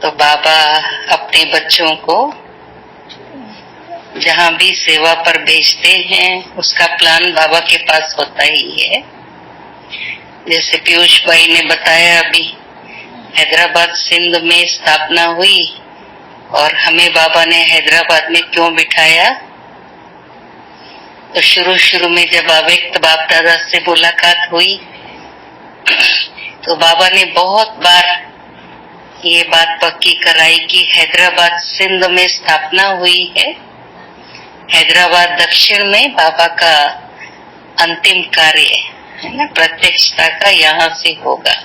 तो बाबा अपने बच्चों को जहाँ भी सेवा पर भेजते हैं उसका प्लान बाबा के पास होता ही है। जैसे पीयूष भाई ने बताया, अभी हैदराबाद सिंध में स्थापना हुई और हमें बाबा ने हैदराबाद में क्यों बिठाया। तो शुरू में जब अव्यक्त बाप दादा से मुलाकात हुई तो बाबा ने बहुत बार ये बात पक्की कराई कि हैदराबाद सिंध में स्थापना हुई है, हैदराबाद दक्षिण में बाबा का अंतिम कार्य है ना, प्रत्यक्षता का यहाँ से होगा।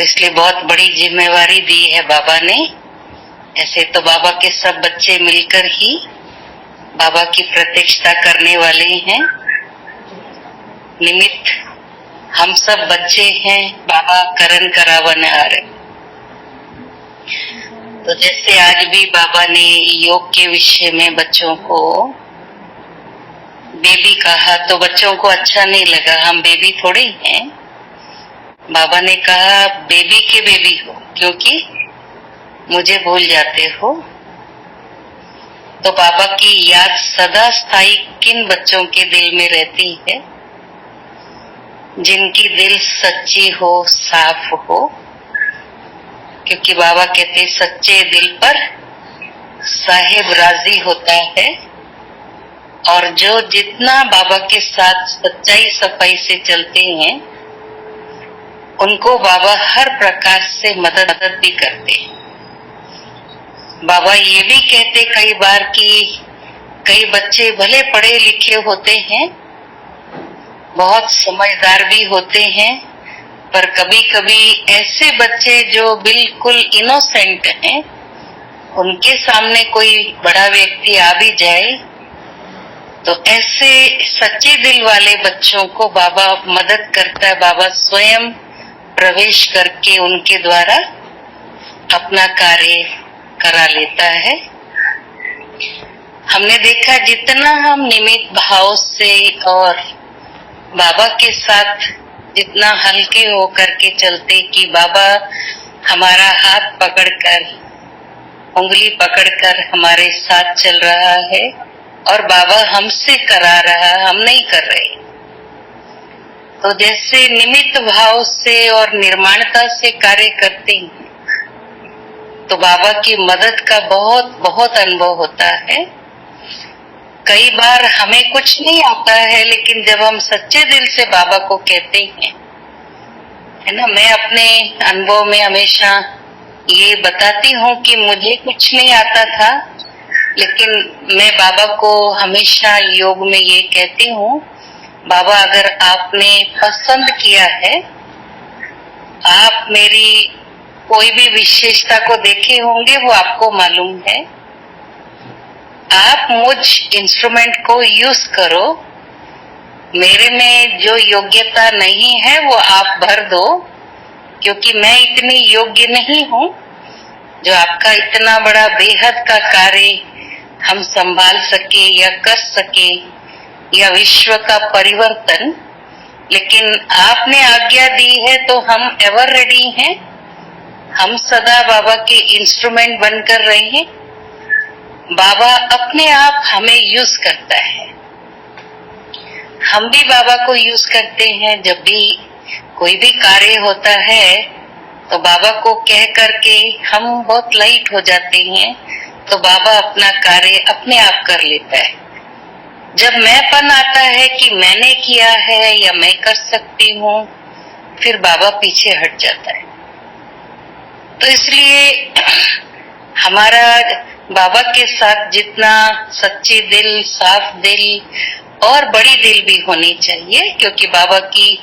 इसलिए बहुत बड़ी जिम्मेवारी दी है बाबा ने। ऐसे तो बाबा के सब बच्चे मिलकर ही बाबा की प्रत्यक्षता करने वाले हैं। निमित्त हम सब बच्चे हैं, बाबा करण करावन आ रहे। तो जैसे आज भी बाबा ने योग के विषय में बच्चों को बेबी कहा तो बच्चों को अच्छा नहीं लगा, हम बेबी थोड़े हैं। बाबा ने कहा बेबी के बेबी हो, क्योंकि मुझे भूल जाते हो। तो बाबा की याद सदा स्थायी किन बच्चों के दिल में रहती है, जिनकी दिल सच्ची हो, साफ हो। क्योंकि बाबा कहते सच्चे दिल पर साहेब राजी होता है। और जो जितना बाबा के साथ सच्चाई सफाई से चलते हैं उनको बाबा हर प्रकार से मदद भी करते हैं। बाबा ये भी कहते कई बार कि कई बच्चे भले पढ़े लिखे होते हैं, बहुत समझदार भी होते हैं, पर कभी कभी ऐसे बच्चे जो बिल्कुल इनोसेंट हैं, उनके सामने कोई बड़ा व्यक्ति आ भी जाए तो ऐसे सच्चे दिल वाले बच्चों को बाबा मदद करता है। बाबा स्वयं प्रवेश करके उनके द्वारा अपना कार्य करा लेता है। हमने देखा जितना हम निमित्त भाव से और बाबा के साथ जितना हल्के होकर के चलते कि बाबा हमारा हाथ पकड़कर, उंगली पकड़कर हमारे साथ चल रहा है और बाबा हमसे करा रहा, हम नहीं कर रहे। तो जैसे निमित्त भाव से और निर्माणता से कार्य करते हैं तो बाबा की मदद का बहुत बहुत अनुभव होता है। कई बार हमें कुछ नहीं आता है, लेकिन जब हम सच्चे दिल से बाबा को कहते हैं, है ना, मैं अपने अनुभव में हमेशा ये बताती हूँ कि मुझे कुछ नहीं आता था, लेकिन मैं बाबा को हमेशा योग में ये कहती हूँ, बाबा अगर आपने पसंद किया है, आप मेरी कोई भी विशेषता को देखे होंगे, वो आपको मालूम है। आप मुझ इंस्ट्रूमेंट को यूज करो, मेरे में जो योग्यता नहीं है वो आप भर दो, क्योंकि मैं इतनी योग्य नहीं हूँ जो आपका इतना बड़ा बेहद का कार्य हम संभाल सके या कर सके या विश्व का परिवर्तन। लेकिन आपने आज्ञा दी है तो हम एवर रेडी हैं, हम सदा बाबा के इंस्ट्रूमेंट बनकर रहे हैं। बाबा अपने आप हमें यूज करता है, हम भी बाबा को यूज करते हैं। जब भी कोई भी कार्य होता है तो बाबा को कह करके हम बहुत लाइट हो जाते हैं, तो बाबा अपना कार्य अपने आप कर लेता है। जब मैंपन आता है कि मैंने किया है या मैं कर सकती हूँ, फिर बाबा पीछे हट जाता है। तो इसलिए हमारा बाबा के साथ जितना सच्ची दिल, साफ दिल और बड़ी दिल भी होनी चाहिए, क्योंकि बाबा की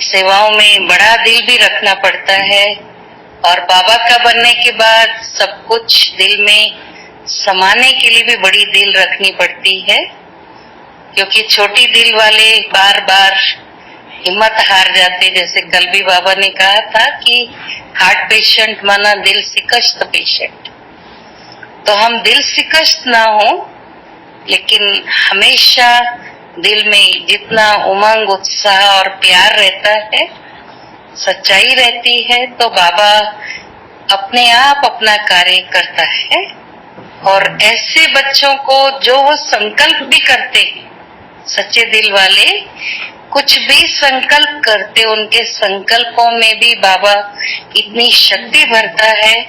सेवाओं में बड़ा दिल भी रखना पड़ता है। और बाबा का बनने के बाद सब कुछ दिल में समाने के लिए भी बड़ी दिल रखनी पड़ती है, क्योंकि छोटी दिल वाले बार बार हिम्मत हार जाते। जैसे कल भी बाबा ने कहा था कि हार्ट पेशेंट माना दिल शिकस्त पेशेंट। तो हम दिल शिकस्त ना हो, लेकिन हमेशा दिल में जितना उमंग, उत्साह और प्यार रहता है, सच्चाई रहती है, तो बाबा अपने आप अपना कार्य करता है। और ऐसे बच्चों को जो वो संकल्प भी करते हैं, सच्चे दिल वाले कुछ भी संकल्प करते, उनके संकल्पों में भी बाबा इतनी शक्ति भरता है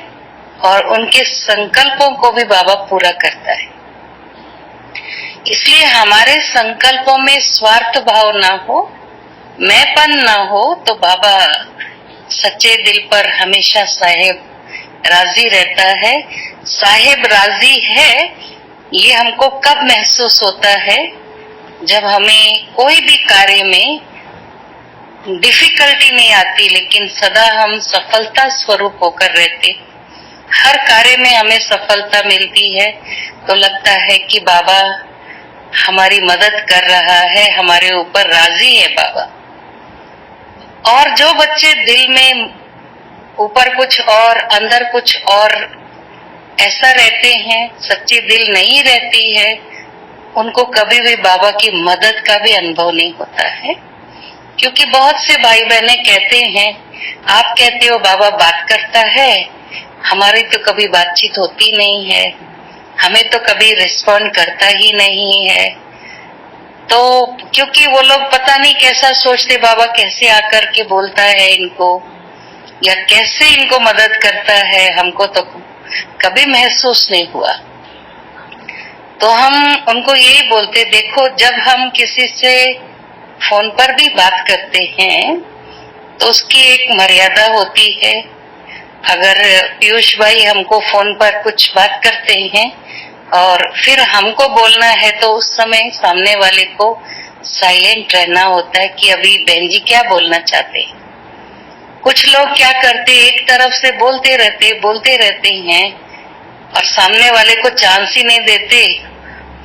और उनके संकल्पों को भी बाबा पूरा करता है। इसलिए हमारे संकल्पों में स्वार्थ भाव ना हो, मैंपन ना हो, तो बाबा सच्चे दिल पर हमेशा साहेब राजी रहता है। साहेब राजी है, ये हमको कब महसूस होता है? जब हमें कोई भी कार्य में डिफिकल्टी नहीं आती, लेकिन सदा हम सफलता स्वरूप होकर रहते, हर कार्य में हमें सफलता मिलती है, तो लगता है कि बाबा हमारी मदद कर रहा है, हमारे ऊपर राजी है बाबा। और जो बच्चे दिल में ऊपर कुछ और अंदर कुछ और ऐसा रहते हैं, सच्ची दिल नहीं रहती है, उनको कभी भी बाबा की मदद का भी अनुभव नहीं होता है। क्योंकि बहुत से भाई बहने कहते हैं, आप कहते हो बाबा बात करता है, हमारी तो कभी बातचीत होती नहीं है, हमें तो कभी रिस्पॉन्ड करता ही नहीं है। तो क्योंकि वो लोग पता नहीं कैसा सोचते, बाबा कैसे आकर के बोलता है इनको, या कैसे इनको मदद करता है, हमको तो कभी महसूस नहीं हुआ। तो हम उनको यही बोलते, देखो जब हम किसी से फोन पर भी बात करते हैं तो उसकी एक मर्यादा होती है। अगर पीयूष भाई हमको फोन पर कुछ बात करते हैं और फिर हमको बोलना है, तो उस समय सामने वाले को साइलेंट रहना होता है कि अभी बहन जी क्या बोलना चाहते हैं। कुछ लोग क्या करते, एक तरफ से बोलते रहते हैं और सामने वाले को चांस ही नहीं देते,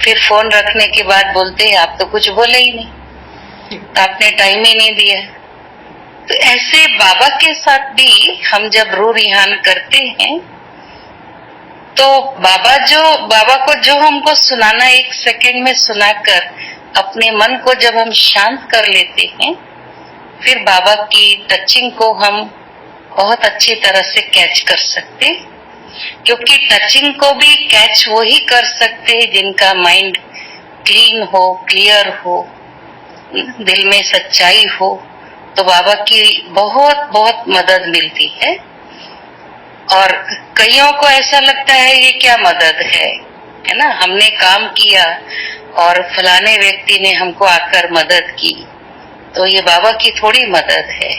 फिर फोन रखने के बाद बोलते हैं आप तो कुछ बोले ही नहीं, तो आपने टाइम ही नहीं दिया। तो ऐसे बाबा के साथ भी हम जब रू रिहान करते हैं, तो बाबा को जो हमको सुनाना, एक सेकंड में सुनाकर अपने मन को जब हम शांत कर लेते हैं, फिर बाबा की टचिंग को हम बहुत अच्छी तरह से कैच कर सकते। क्योंकि टचिंग को भी कैच वो ही कर सकते हैं जिनका माइंड क्लीन हो, क्लियर हो, दिल में सच्चाई हो, तो बाबा की बहुत बहुत मदद मिलती है। और कईयों को ऐसा लगता है ये क्या मदद है ना, हमने काम किया और फलाने व्यक्ति ने हमको आकर मदद की, तो ये बाबा की थोड़ी मदद है।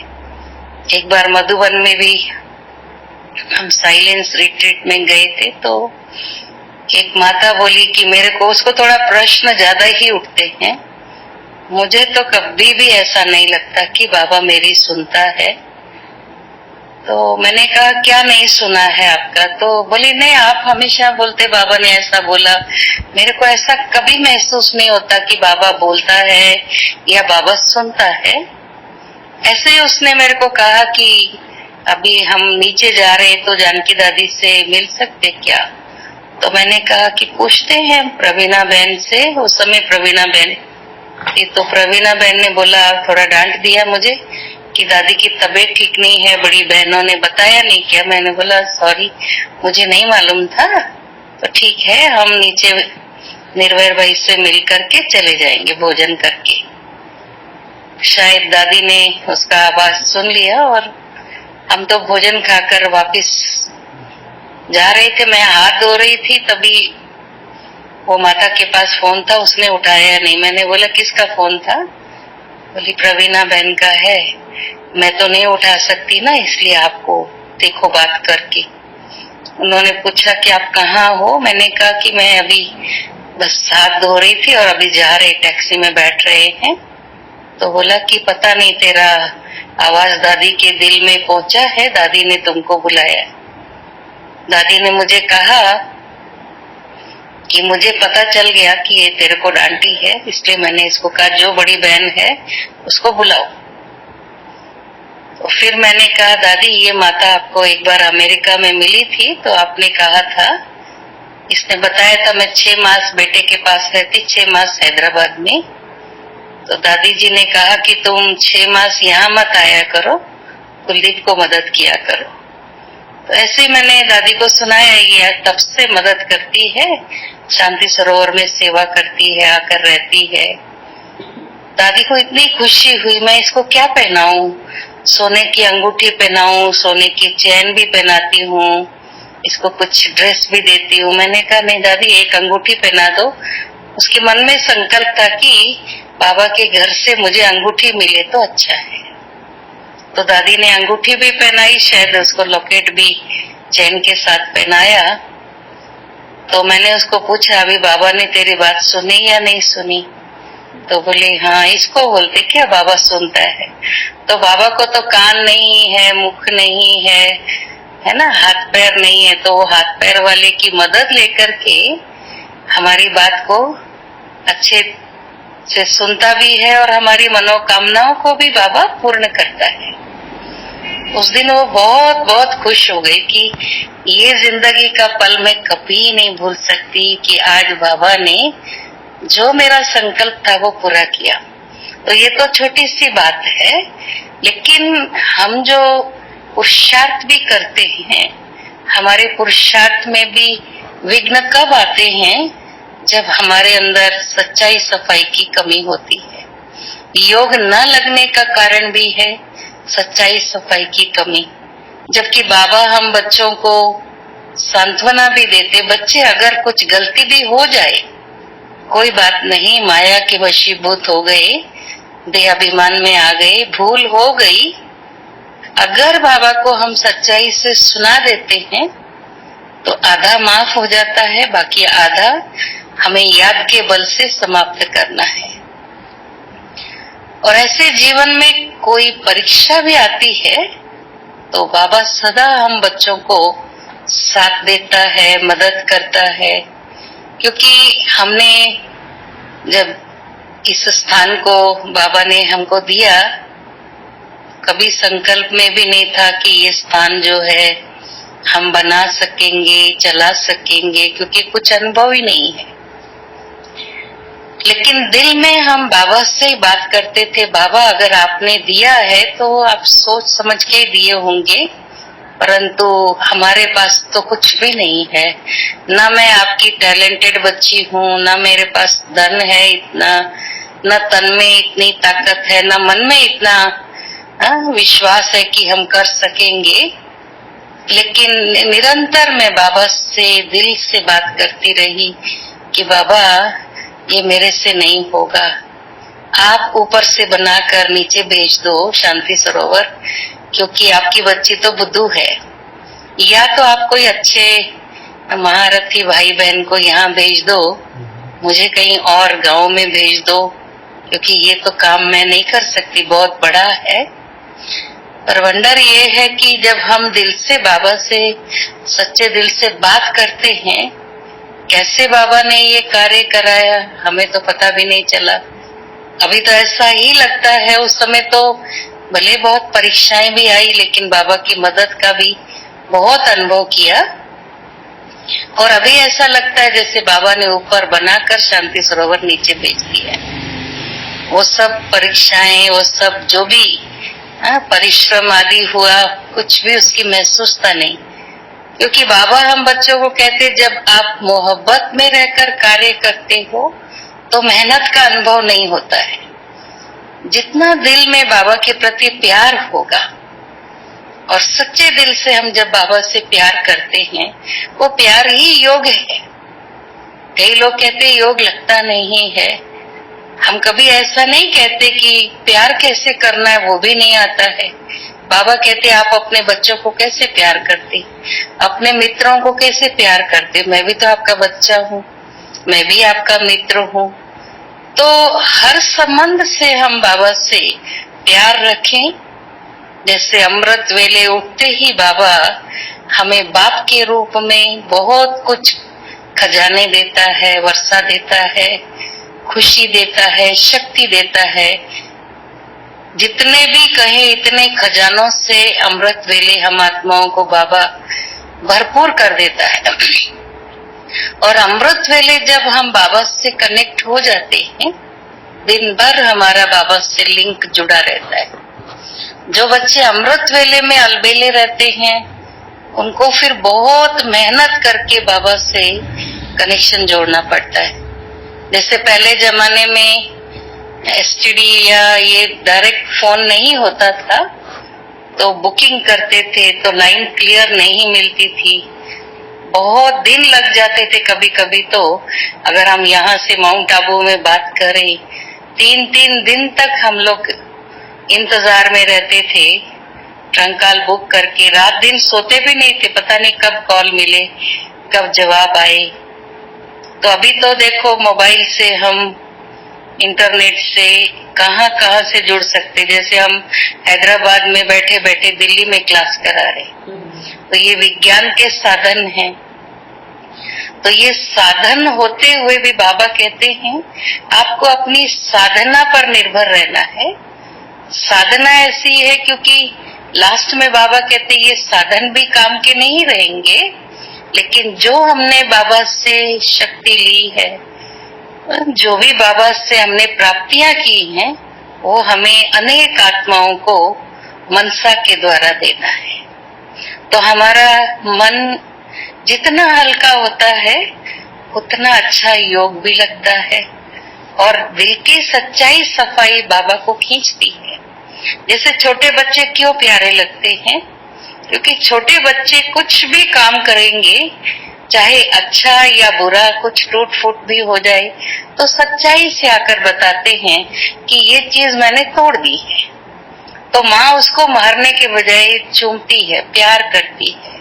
एक बार मधुबन में भी हम साइलेंस रिट्रीट में गए थे, तो एक माता बोली कि मेरे को, उसको थोड़ा प्रश्न ज्यादा ही उठते हैं, मुझे तो कभी भी ऐसा नहीं लगता कि बाबा मेरी सुनता है। तो मैंने कहा क्या नहीं सुना है आपका? तो बोली नहीं, आप हमेशा बोलते बाबा ने ऐसा बोला, मेरे को ऐसा कभी महसूस नहीं होता कि बाबा बोलता है या बाबा सुनता है। ऐसे ही उसने मेरे को कहा कि अभी हम नीचे जा रहे तो जानकी दादी से मिल सकते क्या? तो मैंने कहा कि पूछते हैं प्रवीणा बहन से। उस समय प्रवीणा बहन थी, तो प्रवीणा बहन ने बोला, थोड़ा डांट दिया मुझे कि दादी की तबीयत ठीक नहीं है, बड़ी बहनों ने बताया नहीं क्या? मैंने बोला सॉरी, मुझे नहीं मालूम था। तो ठीक है, हम नीचे निर्भय भाई से मिल करके चले जाएंगे भोजन करके। शायद दादी ने उसका आवाज सुन लिया और हम तो भोजन खाकर वापस जा रहे थे। मैं हाथ धो रही थी, तभी वो माता के पास फोन था, उसने उठाया नहीं। मैंने बोला किसका फोन था? बोली प्रवीणा बहन का है। मैं तो नहीं उठा सकती ना, इसलिए आपको देखो बात करके। उन्होंने पूछा कि आप कहाँ हो? मैंने कहा कि मैं अभी बस हाथ धो रही थी और अभी जा रहे, टैक्सी में बैठ रहे हैं। तो बोला कि पता नहीं, तेरा आवाज दादी के दिल में पहुंचा है, दादी ने तुमको बुलाया। दादी ने मुझे कहा कि मुझे पता चल गया कि ये तेरे को डांटी है, इसलिए मैंने इसको कहा जो बड़ी बहन है उसको बुलाओ। तो फिर मैंने कहा दादी, ये माता आपको एक बार अमेरिका में मिली थी, तो आपने कहा था, इसने बताया था मैं 6 मास बेटे के पास रहती, 6 मास हैदराबाद में। तो दादी जी ने कहा कि तुम 6 मास यहाँ मत आया करो, कुलदीप को मदद किया करो। तो ऐसे ही मैंने दादी को सुनाया, ये तब से मदद करती है, शांति सरोवर में सेवा करती है, आकर रहती है। दादी को इतनी खुशी हुई, मैं इसको क्या पहनाऊं, सोने की अंगूठी पहनाऊं, सोने की चैन भी पहनाती हूँ, इसको कुछ ड्रेस भी देती हूँ। मैंने कहा नहीं दादी, एक अंगूठी पहना दो। उसके मन में संकल्प था कि बाबा के घर से मुझे अंगूठी मिले तो अच्छा है। तो दादी ने अंगूठी भी पहनाई, शायद उसको लॉकेट भी चैन के साथ पहनाया। तो मैंने उसको पूछा, अभी बाबा ने तेरी बात सुनी या नहीं सुनी? तो बोले हाँ, इसको बोलते क्या बाबा सुनता है। तो बाबा को तो कान नहीं है, मुख नहीं है ना, हाथ पैर नहीं है, तो वो हाथ पैर वाले की मदद लेकर के हमारी बात को अच्छे से सुनता भी है और हमारी मनोकामनाओं को भी बाबा पूर्ण करता है। उस दिन वो बहुत बहुत खुश हो गई कि ये जिंदगी का पल मैं कभी नहीं भूल सकती कि आज बाबा ने जो मेरा संकल्प था वो पूरा किया। तो ये तो छोटी सी बात है, लेकिन हम जो पुरुषार्थ भी करते हैं, हमारे पुरुषार्थ में भी विघ्न कब आते हैं? जब हमारे अंदर सच्चाई सफाई की कमी होती है। योग न लगने का कारण भी है सच्चाई सफाई की कमी। जबकि बाबा हम बच्चों को सांत्वना भी देते, बच्चे अगर कुछ गलती भी हो जाए कोई बात नहीं, माया के वशीभूत हो गए, देहाभिमान में आ गए, भूल हो गई, अगर बाबा को हम सच्चाई से सुना देते हैं तो आधा माफ हो जाता है, बाकी आधा हमें याद के बल से समाप्त करना है। और ऐसे जीवन में कोई परीक्षा भी आती है तो बाबा सदा हम बच्चों को साथ देता है, मदद करता है। क्योंकि हमने जब इस स्थान को बाबा ने हमको दिया, कभी संकल्प में भी नहीं था कि ये स्थान जो है हम बना सकेंगे, चला सकेंगे, क्योंकि कुछ अनुभव ही नहीं है। लेकिन दिल में हम बाबा से बात करते थे, बाबा अगर आपने दिया है तो आप सोच समझ के दिए होंगे, परंतु हमारे पास तो कुछ भी नहीं है। ना मैं आपकी टैलेंटेड बच्ची हूँ, ना मेरे पास धन है इतना, न तन में इतनी ताकत है, न मन में इतना विश्वास है कि हम कर सकेंगे। लेकिन निरंतर मैं बाबा से दिल से बात करती रही कि बाबा ये मेरे से नहीं होगा, आप ऊपर से बनाकर नीचे भेज दो शांति सरोवर, क्योंकि आपकी बच्ची तो बुद्धू है। या तो आप कोई अच्छे महारथी भाई बहन को यहाँ भेज दो, मुझे कहीं और गांव में भेज दो, क्योंकि ये तो काम मैं नहीं कर सकती, बहुत बड़ा है। पर वंडर ये है कि जब हम दिल से बाबा से सच्चे दिल से बात करते हैं, कैसे बाबा ने ये कार्य कराया हमें तो पता भी नहीं चला। अभी तो ऐसा ही लगता है, उस समय तो भले बहुत परीक्षाएं भी आई, लेकिन बाबा की मदद का भी बहुत अनुभव किया। और अभी ऐसा लगता है जैसे बाबा ने ऊपर बनाकर शांति सरोवर नीचे भेज दिया है। वो सब परीक्षाएं, वो सब जो भी परिश्रम आदि हुआ, कुछ भी उसकी महसूसता नहीं। क्योंकि बाबा हम बच्चों को कहते, जब आप मोहब्बत में रहकर कार्य करते हो तो मेहनत का अनुभव नहीं होता है। जितना दिल में बाबा के प्रति प्यार होगा और सच्चे दिल से हम जब बाबा से प्यार करते हैं, वो प्यार ही योग है। कई लोग कहते योग लगता नहीं है, हम कभी ऐसा नहीं कहते कि प्यार कैसे करना है वो भी नहीं आता है। बाबा कहते आप अपने बच्चों को कैसे प्यार करते, अपने मित्रों को कैसे प्यार करते। मैं भी तो आपका बच्चा हूँ, मैं भी आपका मित्र हूँ। तो हर संबंध से हम बाबा से प्यार रखें। जैसे अमृत वेले उठते ही बाबा हमें बाप के रूप में बहुत कुछ खजाने देता है, वर्षा देता है, खुशी देता है, शक्ति देता है। जितने भी कहे इतने खजानों से अमृत वेले हम आत्माओं को बाबा भरपूर कर देता है। और अमृत वेले जब हम बाबा से कनेक्ट हो जाते हैं, दिन भर हमारा बाबा से लिंक जुड़ा रहता है। जो बच्चे अमृत वेले में अलबेले रहते हैं उनको फिर बहुत मेहनत करके बाबा से कनेक्शन जोड़ना पड़ता है। जैसे पहले जमाने में एसटीडी या ये डायरेक्ट फोन नहीं होता था, तो बुकिंग करते थे तो लाइन क्लियर नहीं मिलती थी, बहुत दिन लग जाते थे कभी कभी। तो अगर हम यहाँ से माउंट आबू में बात करें, 3-3 दिन तक हम लोग इंतजार में रहते थे, ट्रंक कॉल बुक करके। रात दिन सोते भी नहीं थे, पता नहीं कब कॉल मिले, कब जवाब आए। तो अभी तो देखो मोबाइल से हम इंटरनेट से कहाँ कहाँ से जुड़ सकते। जैसे हम हैदराबाद में बैठे बैठे दिल्ली में क्लास करा रहे, तो ये विज्ञान के साधन हैं। तो ये साधन होते हुए भी बाबा कहते हैं आपको अपनी साधना पर निर्भर रहना है। साधना ऐसी है क्योंकि लास्ट में बाबा कहते हैं ये साधन भी काम के नहीं रहेंगे, लेकिन जो हमने बाबा से शक्ति ली है, जो भी बाबा से हमने प्राप्तियां की हैं, वो हमें अनेक आत्माओं को मनसा के द्वारा देना है। तो हमारा मन जितना हल्का होता है उतना अच्छा योग भी लगता है, और दिल की सच्चाई सफाई बाबा को खींचती है। जैसे छोटे बच्चे क्यों प्यारे लगते हैं, क्योंकि छोटे बच्चे कुछ भी काम करेंगे, चाहे अच्छा या बुरा, कुछ टूट फूट भी हो जाए, तो सच्चाई से आकर बताते हैं कि ये चीज मैंने तोड़ दी है। तो माँ उसको मारने के बजाय चूमती है, प्यार करती है।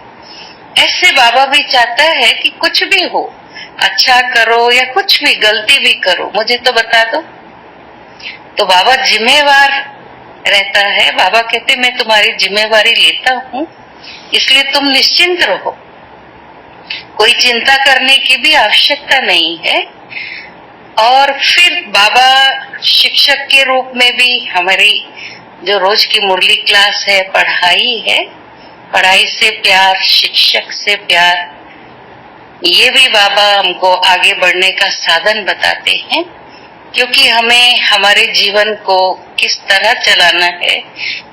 ऐसे बाबा भी चाहता है कि कुछ भी हो, अच्छा करो या कुछ भी, गलती भी करो, मुझे तो बता दो। तो बाबा जिम्मेवार रहता है। बाबा कहते मैं तुम्हारी जिम्मेवारी लेता हूँ, इसलिए तुम निश्चिंत रहो, कोई चिंता करने की भी आवश्यकता नहीं है। और फिर बाबा शिक्षक के रूप में भी हमारी जो रोज की मुरली क्लास है, पढ़ाई है, पढ़ाई से प्यार, शिक्षक से प्यार, ये भी बाबा हमको आगे बढ़ने का साधन बताते हैं। क्योंकि हमें हमारे जीवन को किस तरह चलाना है,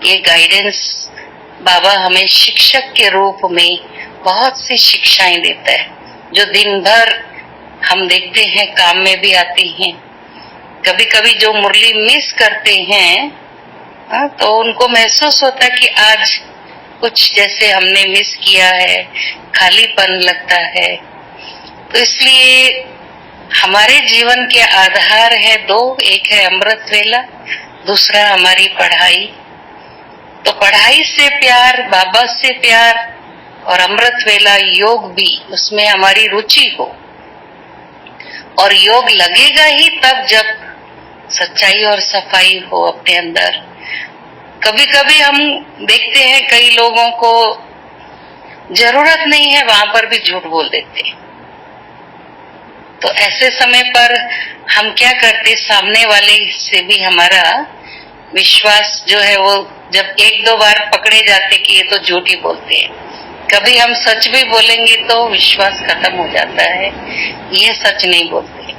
ये गाइडेंस बाबा हमें शिक्षक के रूप में बहुत सी शिक्षाएं देता है, जो दिन भर हम देखते हैं काम में भी आती हैं। कभी कभी जो मुरली मिस करते हैं, तो उनको महसूस होता है कि आज कुछ जैसे हमने मिस किया है, खालीपन लगता है। तो इसलिए हमारे जीवन के आधार है दो, एक है अमृत वेला, दूसरा हमारी पढ़ाई। तो पढ़ाई से प्यार, बाबा से प्यार, और अमृत वेला योग भी, उसमें हमारी रुचि हो। और योग लगेगा ही तब जब सच्चाई और सफाई हो अपने अंदर। कभी कभी हम देखते हैं कई लोगों को जरूरत नहीं है, वहां पर भी झूठ बोल देते हैं। तो ऐसे समय पर हम क्या करते, सामने वाले से भी हमारा विश्वास जो है वो जब 1-2 बार पकड़े जाते कि ये तो झूठ ही बोलते हैं, कभी हम सच भी बोलेंगे तो विश्वास खत्म हो जाता है, ये सच नहीं बोलते।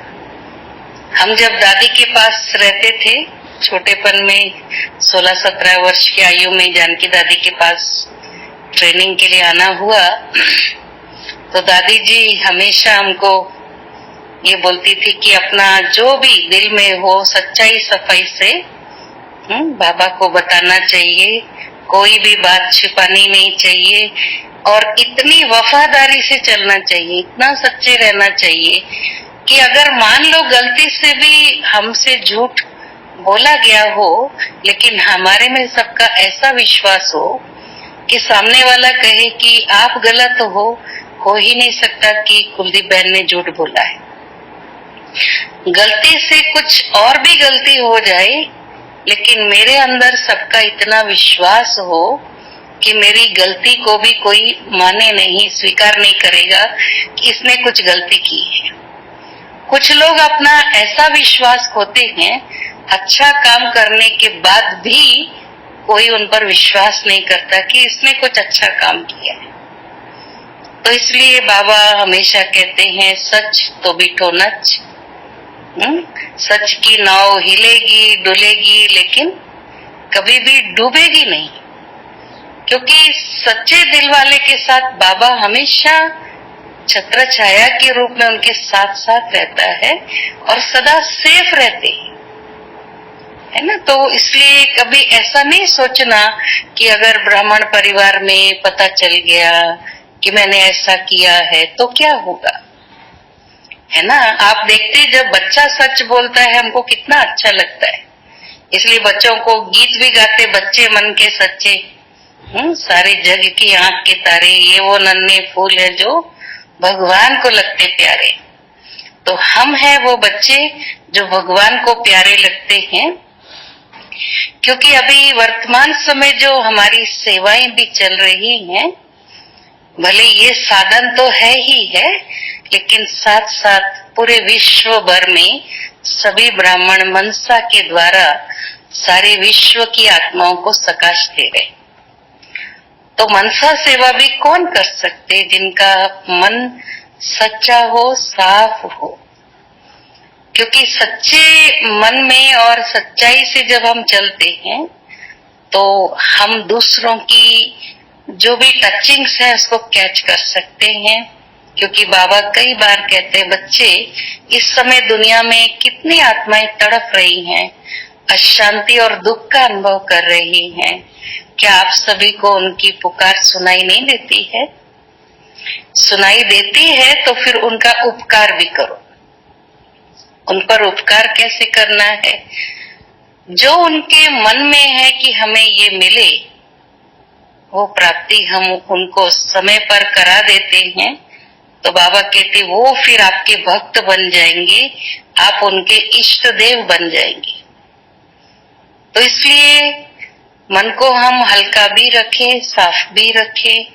हम जब दादी के पास रहते थे छोटेपन में, 16-17 वर्ष की आयु में जानकी दादी के पास ट्रेनिंग के लिए आना हुआ, तो दादी जी हमेशा हमको ये बोलती थी कि अपना जो भी दिल में हो सच्चाई सफाई से बाबा को बताना चाहिए, कोई भी बात छिपानी नहीं चाहिए, और इतनी वफादारी से चलना चाहिए, इतना सच्चे रहना चाहिए कि अगर मान लो गलती से भी हमसे झूठ बोला गया हो, लेकिन हमारे में सबका ऐसा विश्वास हो कि सामने वाला कहे कि आप गलत हो ही नहीं सकता कि कुलदीप बहन ने झूठ बोला है। गलती से कुछ और भी गलती हो जाए, लेकिन मेरे अंदर सबका इतना विश्वास हो कि मेरी गलती को भी कोई माने नहीं, स्वीकार नहीं करेगा कि इसने कुछ गलती की है। कुछ लोग अपना ऐसा विश्वास खोते हैं, अच्छा काम करने के बाद भी कोई उन पर विश्वास नहीं करता कि इसने कुछ अच्छा काम किया है। तो इसलिए बाबा हमेशा कहते हैं सच तो बिठो नच, सच की नाव हिलेगी डुलेगी लेकिन कभी भी डूबेगी नहीं। क्योंकि सच्चे दिल वाले के साथ बाबा हमेशा छत्र छाया के रूप में उनके साथ साथ रहता है और सदा सेफ रहते हैं, है ना। तो इसलिए कभी ऐसा नहीं सोचना कि अगर ब्राह्मण परिवार में पता चल गया कि मैंने ऐसा किया है तो क्या होगा, है ना। आप देखते जब बच्चा सच बोलता है हमको कितना अच्छा लगता है, इसलिए बच्चों को गीत भी गाते, बच्चे मन के सच्चे, सारे जग की आंख के तारे, ये वो नन्हे फूल है जो भगवान को लगते प्यारे। तो हम हैं वो बच्चे जो भगवान को प्यारे लगते हैं, क्योंकि अभी वर्तमान समय जो हमारी सेवाएं भी चल रही हैं, भले ये साधन तो है ही है, लेकिन साथ साथ पूरे विश्व भर में सभी ब्राह्मण मनसा के द्वारा सारे विश्व की आत्माओं को सकाश दे रहे। तो मनसा सेवा भी कौन कर सकते, जिनका मन सच्चा हो, साफ हो। क्योंकि सच्चे मन में और सच्चाई से जब हम चलते हैं तो हम दूसरों की जो भी टचिंग्स है उसको कैच कर सकते हैं। क्योंकि बाबा कई बार कहते हैं, बच्चे इस समय दुनिया में कितनी आत्माएं तड़प रही हैं, अशांति और दुख का अनुभव कर रही हैं, क्या आप सभी को उनकी पुकार सुनाई नहीं देती है? सुनाई देती है तो फिर उनका उपकार भी करो। उन पर उपकार कैसे करना है? जो उनके मन में है कि हमें ये मिले, वो प्राप्ति हम उनको समय पर करा देते हैं, तो बाबा कहते वो फिर आपके भक्त बन जाएंगे, आप उनके इष्ट देव बन जाएंगे। तो इसलिए मन को हम हल्का भी रखें, साफ भी रखें,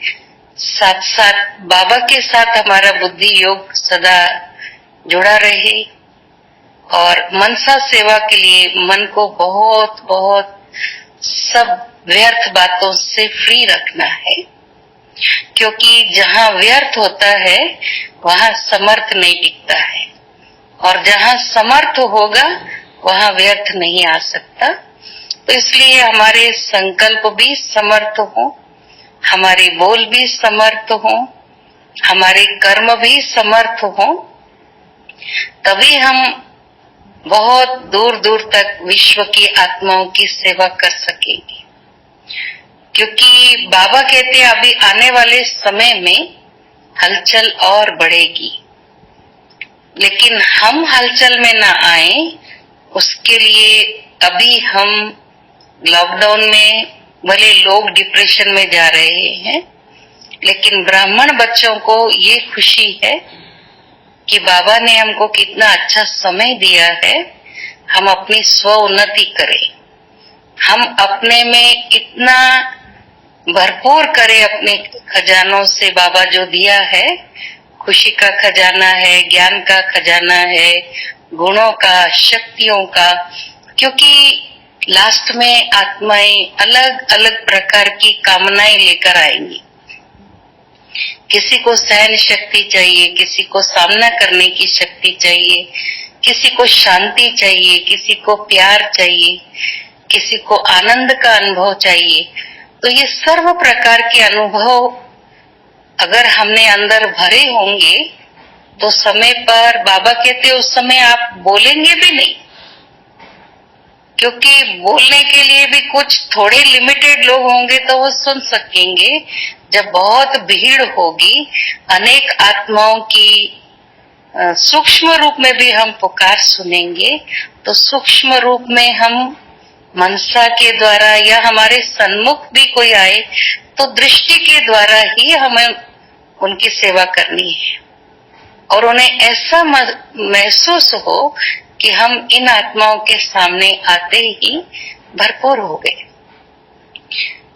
साथ साथ बाबा के साथ हमारा बुद्धि योग सदा जुड़ा रहे। और मनसा सेवा के लिए मन को बहुत बहुत सब व्यर्थ बातों से फ्री रखना है, क्योंकि जहाँ व्यर्थ होता है वहाँ समर्थ नहीं टिकता है, और जहाँ समर्थ होगा वहाँ व्यर्थ नहीं आ सकता। तो इसलिए हमारे संकल्प भी समर्थ हो, हमारे बोल भी समर्थ हो, हमारे कर्म भी समर्थ हो, तभी हम बहुत दूर दूर तक विश्व की आत्माओं की सेवा कर सकेंगे। क्योंकि बाबा कहते हैं अभी आने वाले समय में हलचल और बढ़ेगी, लेकिन हम हलचल में ना आए उसके लिए अभी हम लॉकडाउन में, भले लोग डिप्रेशन में जा रहे हैं, लेकिन ब्राह्मण बच्चों को ये खुशी है कि बाबा ने हमको कितना अच्छा समय दिया है, हम अपनी स्व उन्नति करें, हम अपने में इतना भरपूर करें अपने खजानों से। बाबा जो दिया है, खुशी का खजाना है, ज्ञान का खजाना है, गुणों का, शक्तियों का, क्योंकि लास्ट में आत्माएं अलग अलग प्रकार की कामनाएं लेकर आएंगी। किसी को सहन शक्ति चाहिए, किसी को सामना करने की शक्ति चाहिए, किसी को शांति चाहिए, किसी को प्यार चाहिए, किसी को आनंद का अनुभव चाहिए। तो ये सर्व प्रकार के अनुभव अगर हमने अंदर भरे होंगे तो समय पर बाबा कहते उस समय आप बोलेंगे भी नहीं, क्योंकि बोलने के लिए भी कुछ थोड़े लिमिटेड लोग होंगे तो वो सुन सकेंगे। जब बहुत भीड़ होगी, अनेक आत्माओं की सूक्ष्म रूप में भी हम पुकार सुनेंगे, तो सूक्ष्म रूप में हम मनसा के द्वारा या हमारे सन्मुख भी कोई आए तो दृष्टि के द्वारा ही हमें उनकी सेवा करनी है, और उन्हें ऐसा महसूस हो कि हम इन आत्माओं के सामने आते ही भरपूर हो गए।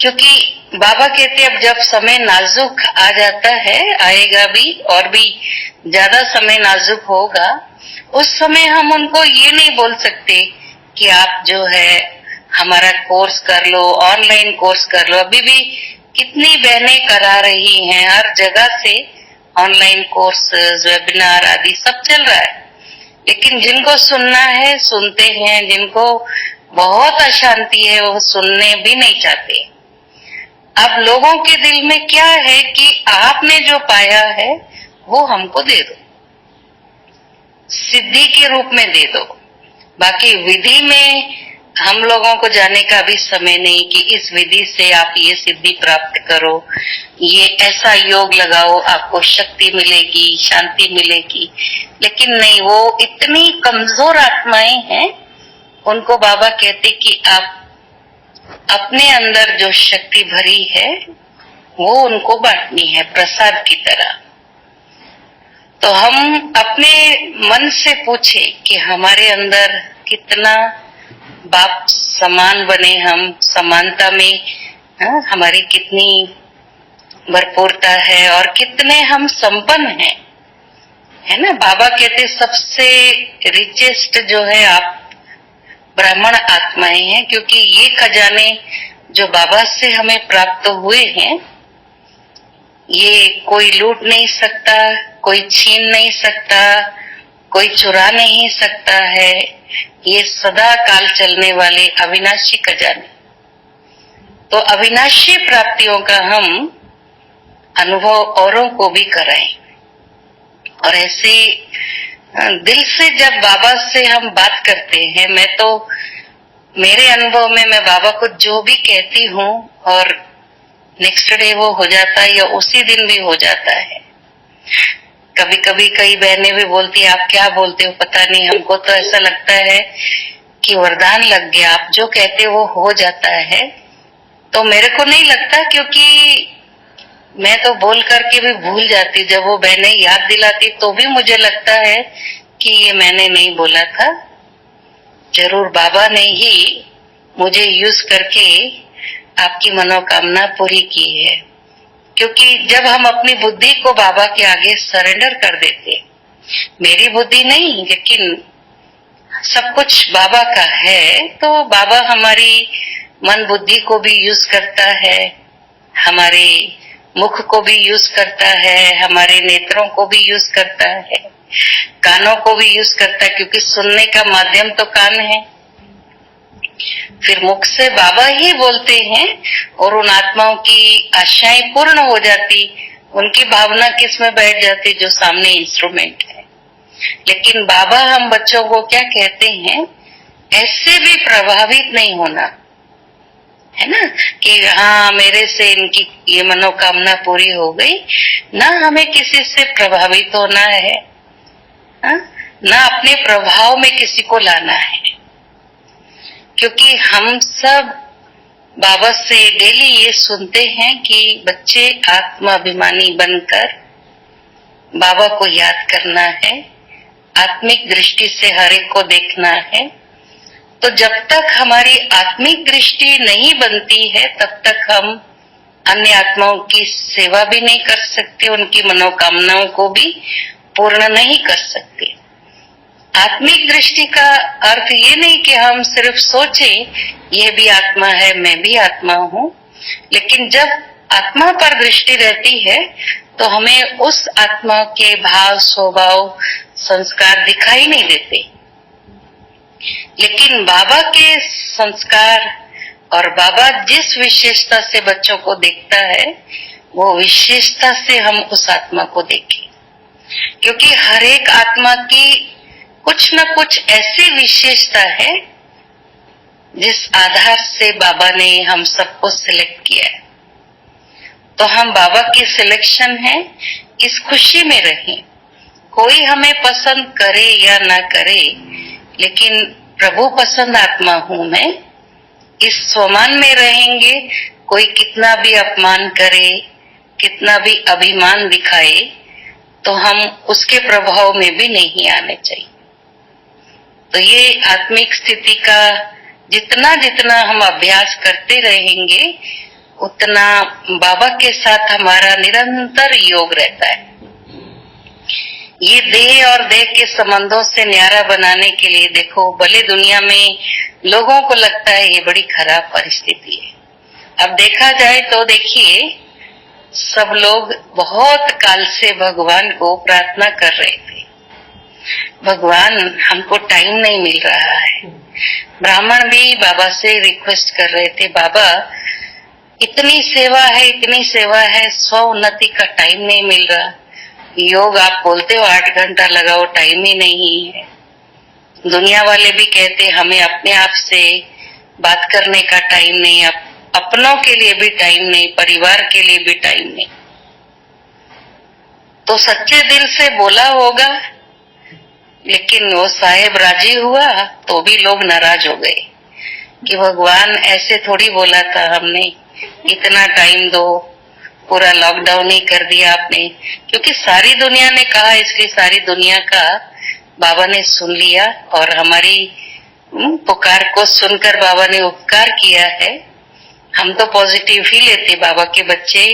क्योंकि बाबा कहते अब जब समय नाजुक आ जाता है, आएगा भी और भी ज्यादा समय नाजुक होगा, उस समय हम उनको ये नहीं बोल सकते कि आप जो है हमारा कोर्स कर लो, ऑनलाइन कोर्स कर लो। अभी भी कितनी बहनें करा रही हैं, हर जगह से ऑनलाइन कोर्सेज, वेबिनार आदि सब चल रहा है, लेकिन जिनको सुनना है सुनते हैं, जिनको बहुत अशांति है वो सुनने भी नहीं चाहते। अब लोगों के दिल में क्या है कि आपने जो पाया है वो हमको दे दो, सिद्धि के रूप में दे दो। बाकी विधि में हम लोगों को जाने का भी समय नहीं कि इस विधि से आप ये सिद्धि प्राप्त करो, ये ऐसा योग लगाओ, आपको शक्ति मिलेगी, शांति मिलेगी। लेकिन नहीं, वो इतनी कमजोर आत्माएं हैं, उनको बाबा कहते कि आप अपने अंदर जो शक्ति भरी है वो उनको बांटनी है प्रसाद की तरह। तो हम अपने मन से पूछे कि हमारे अंदर कितना बाप समान बने, हम समानता में हमारी कितनी भरपूरता है और कितने हम संपन्न हैं, है ना। बाबा कहते सबसे रिचेस्ट जो है आप ब्राह्मण आत्माएं हैं, क्योंकि ये खजाने जो बाबा से हमें प्राप्त हुए हैं ये कोई लूट नहीं सकता, कोई छीन नहीं सकता, कोई चुरा नहीं सकता है। ये सदा काल चलने वाले अविनाशी खजाने। तो अविनाशी प्राप्तियों का हम अनुभव औरों को भी कराएं। और ऐसे दिल से जब बाबा से हम बात करते हैं, मैं तो मेरे अनुभव में मैं बाबा को जो भी कहती हूँ और नेक्स्ट डे वो हो जाता है या उसी दिन भी हो जाता है। कभी कभी कई बहनें भी बोलती है आप क्या बोलते हो पता नहीं, हमको तो ऐसा लगता है कि वरदान लग गया, आप जो कहते वो हो जाता है। तो मेरे को नहीं लगता, क्योंकि मैं तो बोल करके भी भूल जाती, जब वो बहनें याद दिलाती तो भी मुझे लगता है कि ये मैंने नहीं बोला था, जरूर बाबा ने ही मुझे यूज करके आपकी मनोकामना पूरी की है। क्योंकि जब हम अपनी बुद्धि को बाबा के आगे सरेंडर कर देते, मेरी बुद्धि नहीं लेकिन सब कुछ बाबा का है, तो बाबा हमारी मन बुद्धि को भी यूज करता है, हमारे मुख को भी यूज करता है, हमारे नेत्रों को भी यूज करता है, कानों को भी यूज करता है, क्योंकि सुनने का माध्यम तो कान है। फिर मुख से बाबा ही बोलते हैं और उन आत्माओं की आशाएं पूर्ण हो जाती, उनकी भावना किस में बैठ जाती, जो सामने इंस्ट्रूमेंट है। लेकिन बाबा हम बच्चों को क्या कहते हैं, ऐसे भी प्रभावित नहीं होना, है ना, कि हाँ मेरे से इनकी ये मनोकामना पूरी हो गई। ना हमें किसी से प्रभावित होना है, ना अपने प्रभाव में किसी को लाना है, क्योंकि हम सब बाबा से डेली ये सुनते हैं कि बच्चे आत्माभिमानी बनकर बाबा को याद करना है, आत्मिक दृष्टि से हर एक को देखना है। तो जब तक हमारी आत्मिक दृष्टि नहीं बनती है तब तक हम अन्य आत्माओं की सेवा भी नहीं कर सकते, उनकी मनोकामनाओं को भी पूर्ण नहीं कर सकते। आत्मिक दृष्टि का अर्थ ये नहीं कि हम सिर्फ सोचें ये भी आत्मा है, मैं भी आत्मा हूँ, लेकिन जब आत्मा पर दृष्टि रहती है तो हमें उस आत्मा के भाव, स्वभाव, संस्कार दिखाई नहीं देते। लेकिन बाबा के संस्कार और बाबा जिस विशेषता से बच्चों को देखता है वो विशेषता से हम उस आत्मा को देखें, क्योंकि हर एक आत्मा की कुछ न कुछ ऐसी विशेषता है जिस आधार से बाबा ने हम सबको सिलेक्ट किया है। तो हम बाबा की सिलेक्शन है, इस खुशी में रहें। कोई हमें पसंद करे या ना करे, लेकिन प्रभु पसंद आत्मा हूं मैं, इस स्वमान में रहेंगे। कोई कितना भी अपमान करे, कितना भी अभिमान दिखाए, तो हम उसके प्रभाव में भी नहीं आने चाहिए। तो ये आत्मिक स्थिति का जितना जितना हम अभ्यास करते रहेंगे उतना बाबा के साथ हमारा निरंतर योग रहता है। ये देह और देह के संबंधों से न्यारा बनाने के लिए देखो, भले दुनिया में लोगों को लगता है ये बड़ी खराब परिस्थिति है। अब देखा जाए तो देखिए, सब लोग बहुत काल से भगवान को प्रार्थना कर रहे थे, भगवान हमको टाइम नहीं मिल रहा है। ब्राह्मण भी बाबा से रिक्वेस्ट कर रहे थे, बाबा इतनी सेवा है, इतनी सेवा है, स्व उन्नति का टाइम नहीं मिल रहा। योग आप बोलते हो 8 घंटा लगाओ, टाइम ही नहीं है। दुनिया वाले भी कहते हमें अपने आप से बात करने का टाइम नहीं, अपनों के लिए भी टाइम नहीं, परिवार के लिए भी टाइम नहीं। तो सच्चे दिल से बोला होगा, लेकिन वो साहेब राजी हुआ तो भी लोग नाराज हो गए कि भगवान ऐसे थोड़ी बोला था हमने, इतना टाइम दो, पूरा लॉकडाउन ही कर दिया आपने। क्योंकि सारी दुनिया ने कहा, इसलिए सारी दुनिया का बाबा ने सुन लिया और हमारी पुकार को सुनकर बाबा ने उपकार किया है। हम तो पॉजिटिव ही लेते बाबा के बच्चे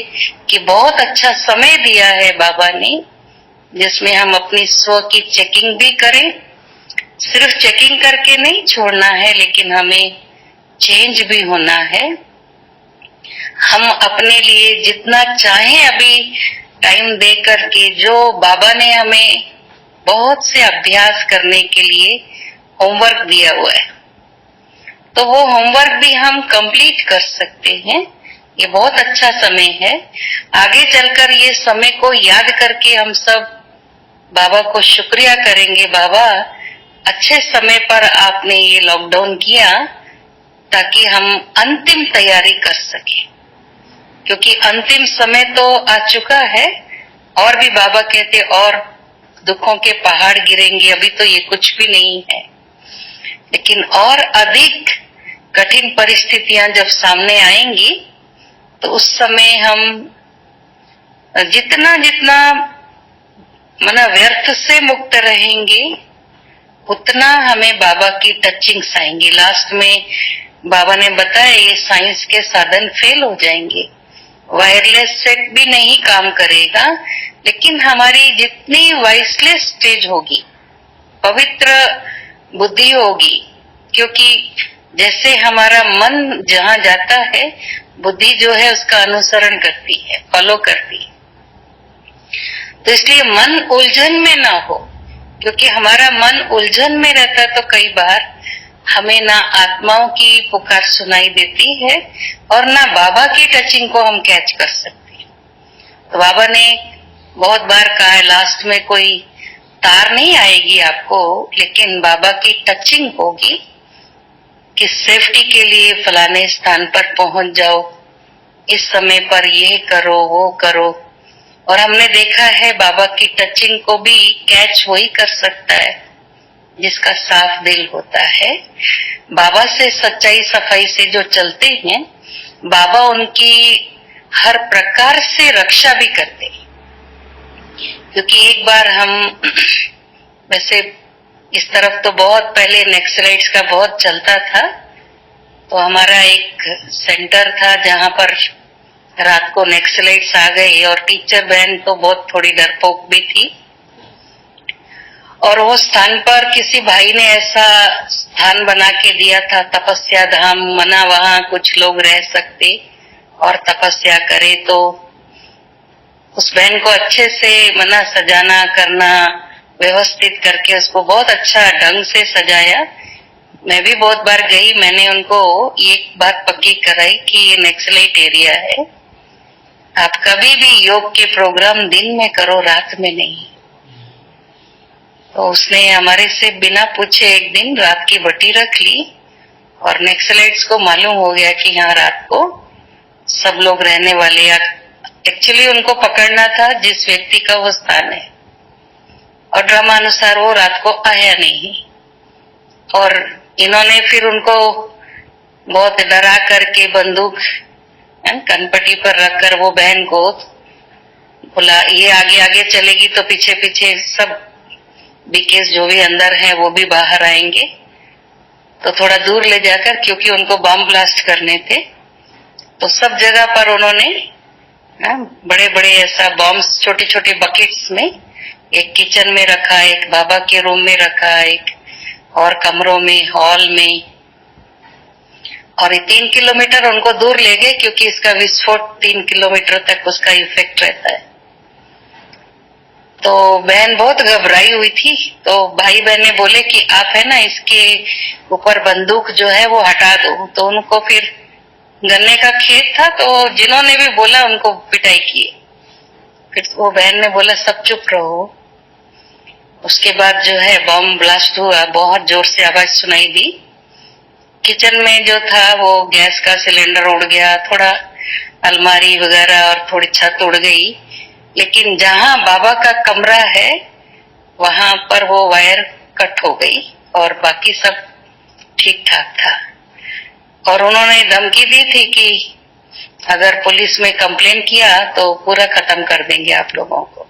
कि बहुत अच्छा समय दिया है बाबा ने, जिसमें हम अपनी स्व की चेकिंग भी करें। सिर्फ चेकिंग करके नहीं छोड़ना है, लेकिन हमें चेंज भी होना है। हम अपने लिए जितना चाहें अभी टाइम दे करके, जो बाबा ने हमें बहुत से अभ्यास करने के लिए होमवर्क दिया हुआ है, तो वो होमवर्क भी हम कंप्लीट कर सकते हैं। ये बहुत अच्छा समय है। आगे चलकर ये समय को याद करके हम सब बाबा को शुक्रिया करेंगे, बाबा अच्छे समय पर आपने ये लॉकडाउन किया ताकि हम अंतिम तैयारी कर सके। क्योंकि अंतिम समय तो आ चुका है, और भी बाबा कहते और दुखों के पहाड़ गिरेंगे, अभी तो ये कुछ भी नहीं है। लेकिन और अधिक कठिन परिस्थितियां जब सामने आएंगी तो उस समय हम जितना जितना मना व्यर्थ से मुक्त रहेंगे, उतना हमें बाबा की टचिंग्स आएंगी। लास्ट में बाबा ने बताया ये साइंस के साधन फेल हो जाएंगे, वायरलेस सेट भी नहीं काम करेगा, लेकिन हमारी जितनी वाइसलेस स्टेज होगी, पवित्र बुद्धि होगी, क्योंकि जैसे हमारा मन जहां जाता है, बुद्धि जो है उसका अनुसरण करती है, फॉलो करती है। तो इसलिए मन उलझन में ना हो, क्योंकि हमारा मन उलझन में रहता तो कई बार हमें ना आत्माओं की पुकार सुनाई देती है और ना बाबा की टचिंग को हम कैच कर सकते हैं। तो बाबा ने बहुत बार कहा है, लास्ट में कोई तार नहीं आएगी आपको, लेकिन बाबा की टचिंग होगी कि सेफ्टी के लिए फलाने स्थान पर पहुंच जाओ, इस समय पर ये करो वो करो। और हमने देखा है बाबा की टचिंग को भी कैच वही कर सकता है जिसका साफ दिल होता है। बाबा से सच्चाई सफाई से जो चलते हैं, बाबा उनकी हर प्रकार से रक्षा भी करते हैं। क्योंकि एक बार हम वैसे इस तरफ तो बहुत पहले नक्सलाइट्स का बहुत चलता था, तो हमारा एक सेंटर था जहां पर रात को नक्सलाइट्स आ गए और टीचर बहन तो बहुत थोड़ी डरपोक भी थी। और वो स्थान पर किसी भाई ने ऐसा स्थान बना के दिया था, तपस्या धाम, मना वहां कुछ लोग रह सकते और तपस्या करे। तो उस बहन को अच्छे से मना सजाना करना, व्यवस्थित करके उसको बहुत अच्छा ढंग से सजाया। मैं भी बहुत बार गई, मैंने उनको एक बात पक्की कराई कि ये नक्सलाइट एरिया है, आप कभी भी योग के प्रोग्राम दिन में करो, रात में नहीं। तो उसने हमारे से बिना पूछे एक दिन रात की बटी रख ली और नक्सलाइट्स को मालूम हो गया कि यहाँ रात को सब लोग रहने वाले। एक्चुअली उनको पकड़ना था जिस व्यक्ति का वो स्थान है, और ड्रामानुसार वो रात को आया नहीं। और इन्होंने फिर उनको बहुत डरा करके बंदूक कनपट्टी पर रखकर वो बहन को बोला, ये आगे आगे चलेगी तो पीछे पीछे सब बीकेस जो भी अंदर हैं वो भी बाहर आएंगे। तो थोड़ा दूर ले जाकर, क्योंकि उनको बम ब्लास्ट करने थे, तो सब जगह पर उन्होंने बड़े बड़े ऐसा बॉम्ब्स छोटे छोटे बकेट्स में, एक किचन में रखा, एक बाबा के रूम में रखा, एक और कमरों में, हॉल में। और 3 किलोमीटर उनको दूर ले गए, क्योंकि इसका विस्फोट 3 किलोमीटर तक उसका इफेक्ट रहता है। तो बहन बहुत घबराई हुई थी, तो भाई बहने बोले कि आप है ना इसके ऊपर बंदूक जो है वो हटा दो। तो उनको फिर गन्ने का खेत था, तो जिन्होंने भी बोला उनको पिटाई किए। फिर वो बहन ने बोला सब चुप रहो। उसके बाद जो है बम ब्लास्ट हुआ, बहुत जोर से आवाज सुनाई दी। किचन में जो था वो गैस का सिलेंडर उड़ गया, थोड़ा अलमारी वगैरह और थोड़ी छत उड़ गई। लेकिन जहां बाबा का कमरा है वहां पर वो वायर कट हो गई और बाकी सब ठीक ठाक था। और उन्होंने धमकी दी थी कि अगर पुलिस में कंप्लेन किया तो पूरा खत्म कर देंगे आप लोगों को।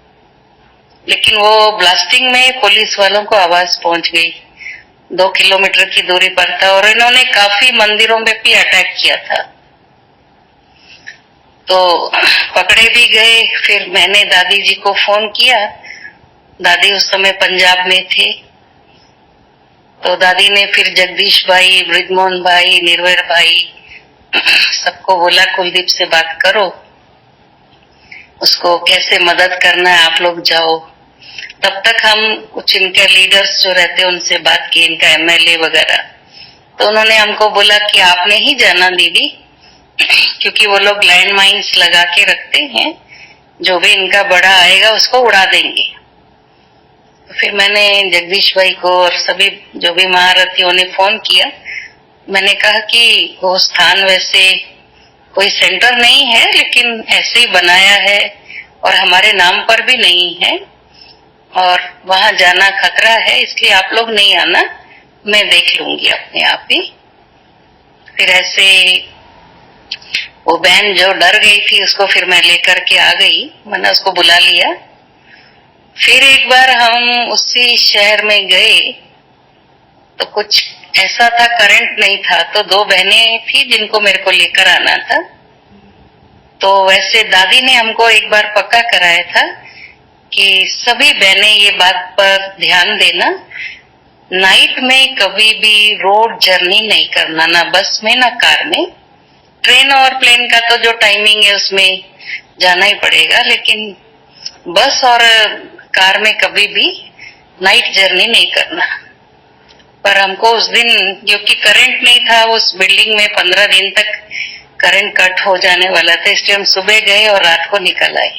लेकिन वो ब्लास्टिंग में पुलिस वालों को आवाज पहुंच गई। 2 किलोमीटर की दूरी पर था और इन्होंने काफी मंदिरों में भी अटैक किया था, तो पकड़े भी गए। फिर मैंने दादी जी को फोन किया। दादी उस समय पंजाब में थे, तो दादी ने फिर जगदीश भाई, ब्रिजमोहन भाई, निर्भय भाई सबको बोला कुलदीप से बात करो, उसको कैसे मदद करना है आप लोग जाओ। तब तक हम कुछ इनके लीडर्स जो रहते उनसे बात की, इनका एमएलए वगैरह। तो उन्होंने हमको बोला कि आपने ही जाना दीदी, क्योंकि वो लोग लैंड माइन्स लगा के रखते हैं, जो भी इनका बड़ा आएगा उसको उड़ा देंगे। तो फिर मैंने जगदीश भाई को और सभी जो भी महारथियों ने फोन किया। मैंने कहा कि वो स्थान वैसे कोई सेंटर नहीं है, लेकिन ऐसे ही बनाया है और हमारे नाम पर भी नहीं है और वहां जाना खतरा है, इसलिए आप लोग नहीं आना, मैं देख लूंगी अपने आप ही। फिर ऐसे वो बहन जो डर गई थी उसको फिर मैं लेकर के आ गई, मैंने उसको बुला लिया। फिर एक बार हम उसी शहर में गए तो कुछ ऐसा था, करंट नहीं था, तो 2 बहनें थी जिनको मेरे को लेकर आना था। तो वैसे दादी ने हमको एक बार पक्का कराया था कि सभी बहनें ये बात पर ध्यान देना, नाइट में कभी भी रोड जर्नी नहीं करना, ना बस में ना कार में। ट्रेन और प्लेन का तो जो टाइमिंग है उसमें जाना ही पड़ेगा, लेकिन बस और कार में कभी भी नाइट जर्नी नहीं करना। पर हमको उस दिन क्योंकि करंट नहीं था उस बिल्डिंग में, 15 दिन तक करंट कट हो जाने वाला था, इसलिए हम सुबह गए और रात को निकल आए।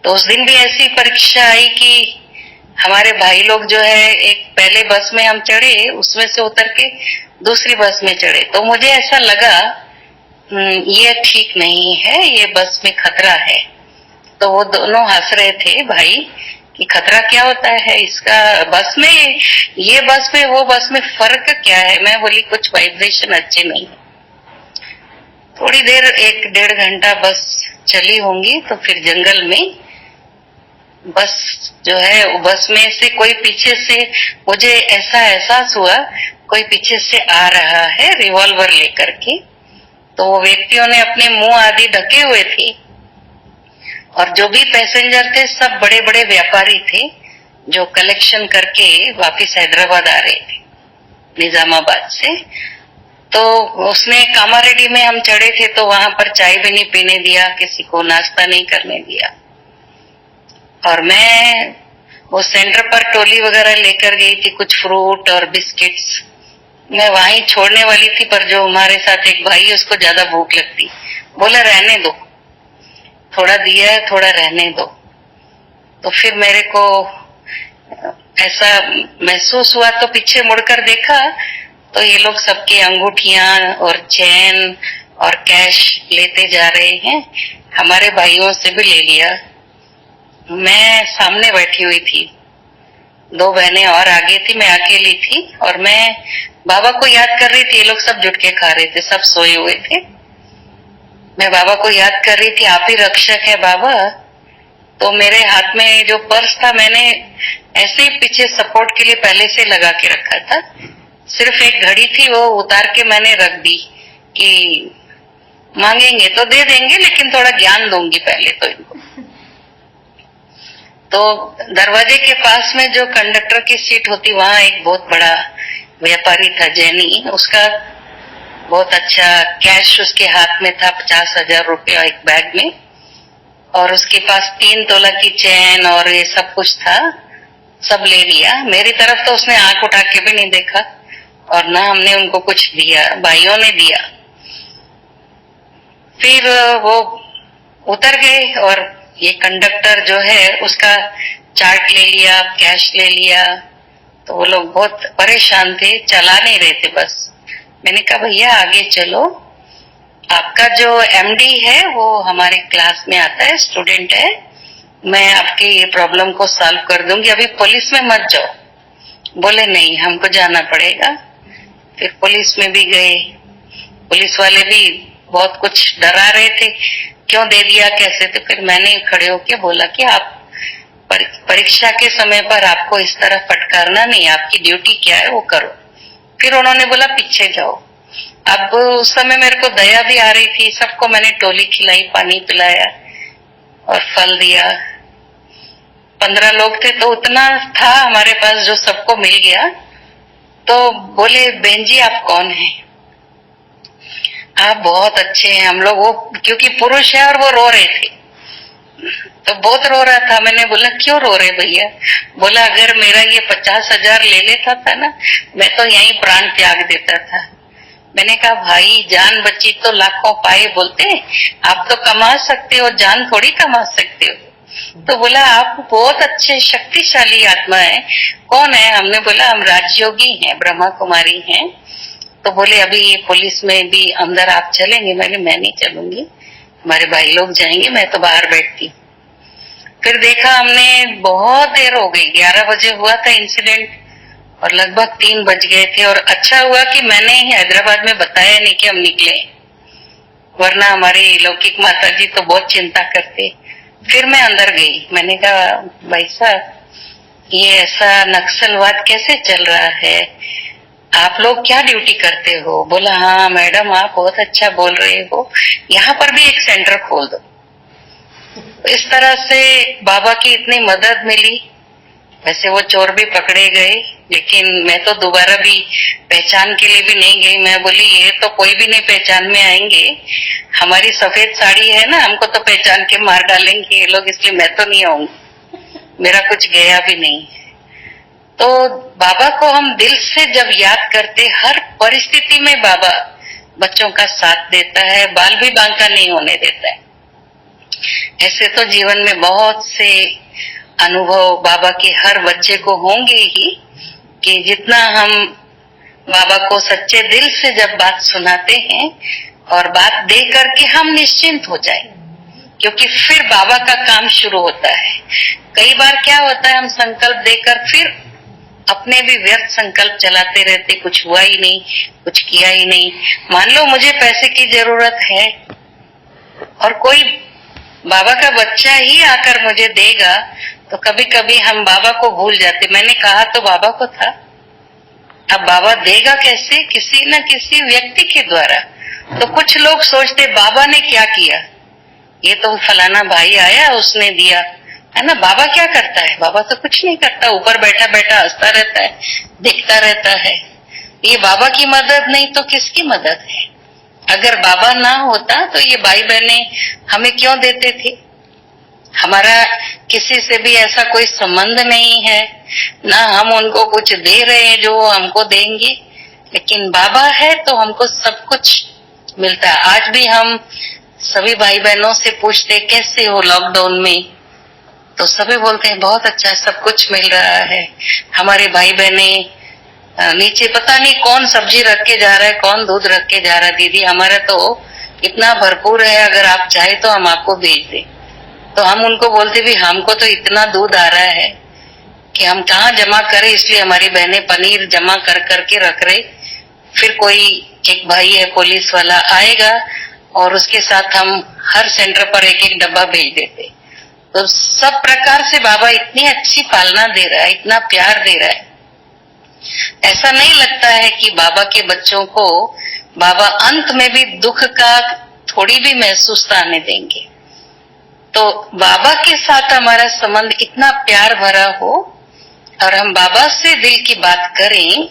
तो उस दिन भी ऐसी परीक्षा आई कि हमारे भाई लोग जो है, एक पहले बस में हम चढ़े, उसमें से उतर के दूसरी बस में चढ़े। तो मुझे ऐसा लगा ये ठीक नहीं है, ये बस में खतरा है। तो वो दोनों हंस रहे थे भाई कि खतरा क्या होता है इसका, बस में, ये बस में वो बस में फर्क क्या है। मैं बोली कुछ वाइब्रेशन अच्छे नहीं। थोड़ी देर 1-1.5 घंटा बस चली होंगी तो फिर जंगल में बस जो है, बस में से कोई पीछे से, मुझे ऐसा एहसास हुआ कोई पीछे से आ रहा है रिवॉल्वर लेकर के। तो वो व्यक्तियों ने अपने मुंह आदि ढके हुए थे और जो भी पैसेंजर थे सब बड़े बड़े व्यापारी थे जो कलेक्शन करके वापिस हैदराबाद आ रहे थे निजामाबाद से। तो उसने कामारेड्डी में हम चढ़े थे, तो वहां पर चाय भी नहीं पीने दिया, किसी को नाश्ता नहीं करने दिया। और मैं वो सेंटर पर टोली वगैरह लेकर गई थी, कुछ फ्रूट और बिस्किट्स मैं वहीं छोड़ने वाली थी, पर जो हमारे साथ एक भाई है उसको ज्यादा भूख लगती, बोला रहने दो, थोड़ा दिया है थोड़ा रहने दो। तो फिर मेरे को ऐसा महसूस हुआ, तो पीछे मुड़कर देखा तो ये लोग सबके अंगूठियां और चैन और कैश लेते जा रहे हैं। हमारे भाइयों से भी ले लिया। मैं सामने बैठी हुई थी, 2 बहनें और आगे थी, मैं अकेली थी और मैं बाबा को याद कर रही थी। ये लोग सब जुट के खा रहे थे, सब सोए हुए थे। मैं बाबा को याद कर रही थी, आप ही रक्षक है बाबा। तो मेरे हाथ में जो पर्स था मैंने ऐसे ही पीछे सपोर्ट के लिए पहले से लगा के रखा था, सिर्फ एक घड़ी थी वो उतार के मैंने रख दी कि मांगेंगे तो दे देंगे, लेकिन थोड़ा ज्ञान दूंगी पहले तो इनको। तो दरवाजे के पास में जो कंडक्टर की सीट होती, वहां एक बहुत बड़ा व्यापारी था जैनी, उसका बहुत अच्छा कैश उसके हाथ में था, 50,000 रुपया एक बैग में, और उसके पास 3 तोला की चैन और ये सब कुछ था, सब ले लिया। मेरी तरफ तो उसने आंख उठा के भी नहीं देखा और ना हमने उनको कुछ दिया, भाइयों ने दिया। फिर वो उतर गए और ये कंडक्टर जो है उसका चार्ट ले लिया, कैश ले लिया। तो वो लोग बहुत परेशान थे, चला नहीं रहे थे बस। मैंने कहा भैया आगे चलो, आपका जो एमडी है वो हमारे क्लास में आता है, स्टूडेंट है, मैं आपके ये प्रॉब्लम को सॉल्व कर दूंगी, अभी पुलिस में मत जाओ। बोले नहीं हमको जाना पड़ेगा। फिर पुलिस में भी गए, पुलिस वाले भी बहुत कुछ डरा रहे थे, क्यों दे दिया कैसे। तो फिर मैंने खड़े होके बोला कि आप परीक्षा के समय पर आपको इस तरह फटकारना नहीं, आपकी ड्यूटी क्या है वो करो। फिर उन्होंने बोला पीछे जाओ। अब उस समय मेरे को दया भी आ रही थी, सबको मैंने टोली खिलाई, पानी पिलाया और फल दिया। 15 लोग थे तो उतना था हमारे पास जो सबको मिल गया। तो बोले बहन जी आप कौन हैं? आप बहुत अच्छे हैं हम लोग। वो क्योंकि पुरुष है और वो रो रहे थे तो बहुत रो रहा था। मैंने बोला क्यों रो रहे भैया? बोला अगर मेरा ये 50,000 ले लेता था ना, मैं तो यहीं प्राण त्याग देता था। मैंने कहा भाई जान बची तो लाखों पाए बोलते, आप तो कमा सकते हो, जान थोड़ी कमा सकते हो। तो बोला आप बहुत अच्छे शक्तिशाली आत्मा है। कौन है? हमने बोला हम राजयोगी हैं, ब्रह्मा कुमारी हैं। तो बोले अभी पुलिस में भी अंदर आप चलेंगे? मैंने मैं नहीं चलूंगी, हमारे भाई लोग जाएंगे, मैं तो बाहर बैठती। फिर देखा हमने बहुत देर हो गई, 11 बजे हुआ था इंसिडेंट और लगभग 3 बज गए थे। और अच्छा हुआ कि मैंने हैदराबाद में बताया नहीं कि हम निकले, वरना हमारी लौकिक माता जी तो बहुत चिंता करते। फिर मैं अंदर गई, मैंने कहा भाई साहब ये ऐसा नक्सलवाद कैसे चल रहा है, आप लोग क्या ड्यूटी करते हो? बोला हाँ मैडम आप बहुत अच्छा बोल रहे हो, यहाँ पर भी एक सेंटर खोल दो। इस तरह से बाबा की इतनी मदद मिली। वैसे वो चोर भी पकड़े गए, लेकिन मैं तो दोबारा भी पहचान के लिए भी नहीं गई। मैं बोली ये तो कोई भी नहीं पहचान में आएंगे, हमारी सफेद साड़ी है ना, हमको तो पहचान के मार डालेंगे ये लोग, इसलिए मैं तो नहीं आऊंगी। मेरा कुछ गया भी नहीं। तो बाबा को हम दिल से जब याद करते, हर परिस्थिति में बाबा बच्चों का साथ देता है, बाल भी बांका नहीं होने देता है। ऐसे तो जीवन में बहुत से अनुभव बाबा के हर बच्चे को होंगे ही, कि जितना हम बाबा को सच्चे दिल से जब बात सुनाते हैं और बात दे करके हम निश्चिंत हो जाए, क्योंकि फिर बाबा का काम शुरू होता है। कई बार क्या होता है हम संकल्प देकर फिर अपने भी व्यर्थ संकल्प चलाते रहते, कुछ हुआ ही नहीं, कुछ किया ही नहीं। मान लो मुझे पैसे की जरूरत है और कोई बाबा का बच्चा ही आकर मुझे देगा, तो कभी कभी हम बाबा को भूल जाते। मैंने कहा तो बाबा को था, अब बाबा देगा कैसे? किसी न किसी व्यक्ति के द्वारा। तो कुछ लोग सोचते बाबा ने क्या किया, ये तो फलाना भाई आया उसने दिया, है ना। बाबा क्या करता है? बाबा तो कुछ नहीं करता, ऊपर बैठा बैठा हंसता रहता है, देखता रहता है। ये बाबा की मदद नहीं तो किसकी मदद है? अगर बाबा ना होता तो ये भाई बहने हमें क्यों देते थे? हमारा किसी से भी ऐसा कोई संबंध नहीं है, ना हम उनको कुछ दे रहे हैं जो हमको देंगे, लेकिन बाबा है तो हमको सब कुछ मिलता है। आज भी हम सभी भाई बहनों से पूछते कैसे हो लॉकडाउन में, तो सभी बोलते हैं बहुत अच्छा, सब कुछ मिल रहा है। हमारे भाई बहने नीचे पता नहीं कौन सब्जी रख के जा रहा है, कौन दूध रख के जा रहा है। दीदी हमारा तो इतना भरपूर है, अगर आप चाहे तो हम आपको भेज दें। तो हम उनको बोलते भी हमको तो इतना दूध आ रहा है कि हम कहाँ जमा करें, इसलिए हमारी बहनें पनीर जमा कर करके रख रहे। फिर कोई एक भाई है पुलिस वाला आएगा और उसके साथ हम हर सेंटर पर एक एक डब्बा भेज देते। तो सब प्रकार से बाबा इतनी अच्छी पालना दे रहा है, इतना प्यार दे रहा है। ऐसा नहीं लगता है कि बाबा के बच्चों को बाबा अंत में भी दुख का थोड़ी भी महसूस आने देंगे। तो बाबा के साथ हमारा संबंध इतना प्यार भरा हो और हम बाबा से दिल की बात करें